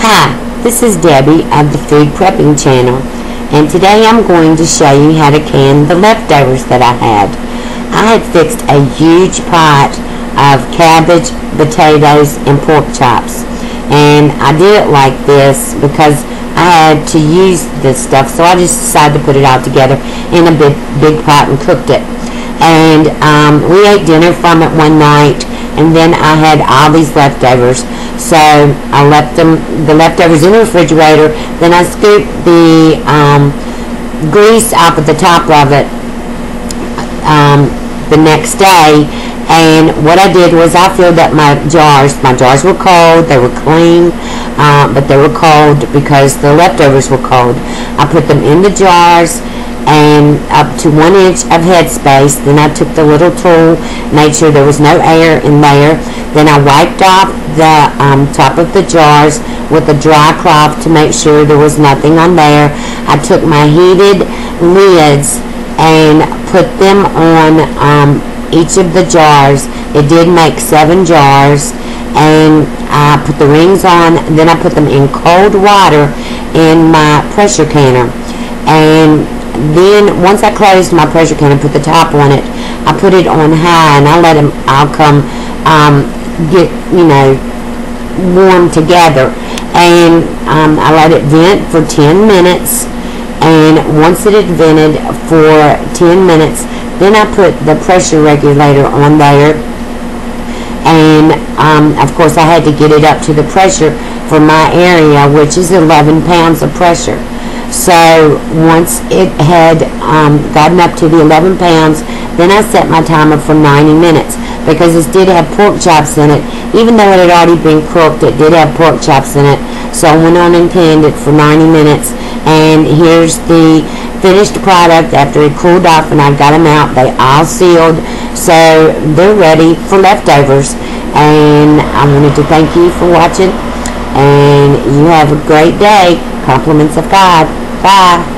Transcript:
Hi, this is Debbie of the Food Prepping channel, and today I'm going to show you how to can the leftovers that I had. I had fixed a huge pot of cabbage, potatoes, and pork chops, and I did it like this because I had to use this stuff, so I just decided to put it all together in a big pot and cooked it. And we ate dinner from it one night, and then I had all these leftovers. So I left the leftovers in the refrigerator. Then I scooped the grease off of the top of it the next day. And what I did was I filled up my jars. My jars were cold. They were clean, but they were cold because the leftovers were cold. I put them in the jars and up to 1 inch of headspace. Then I took the little tool, made sure there was no air in there. Then I wiped off the top of the jars with a dry cloth to make sure there was nothing on there. I took my heated lids and put them on each of the jars. It did make 7 jars, and I put the rings on. Then I put them in cold water in my pressure canner. And then once I closed my pressure can and put the top on it, I put it on high and I let them all come get, warm together. And I let it vent for 10 minutes. And once it had vented for 10 minutes, then I put the pressure regulator on there. And of course I had to get it up to the pressure for my area, which is 11 pounds of pressure. So once it had gotten up to the 11 pounds, then I set my timer for 90 minutes because it did have pork chops in it. Even though it had already been cooked, it did have pork chops in it. So I went on and panned it for 90 minutes. And here's the finished product after it cooled off, and I've got them out. They all sealed, so they're ready for leftovers. And I wanted to thank you for watching, and you have a great day. Compliments of God. Bye.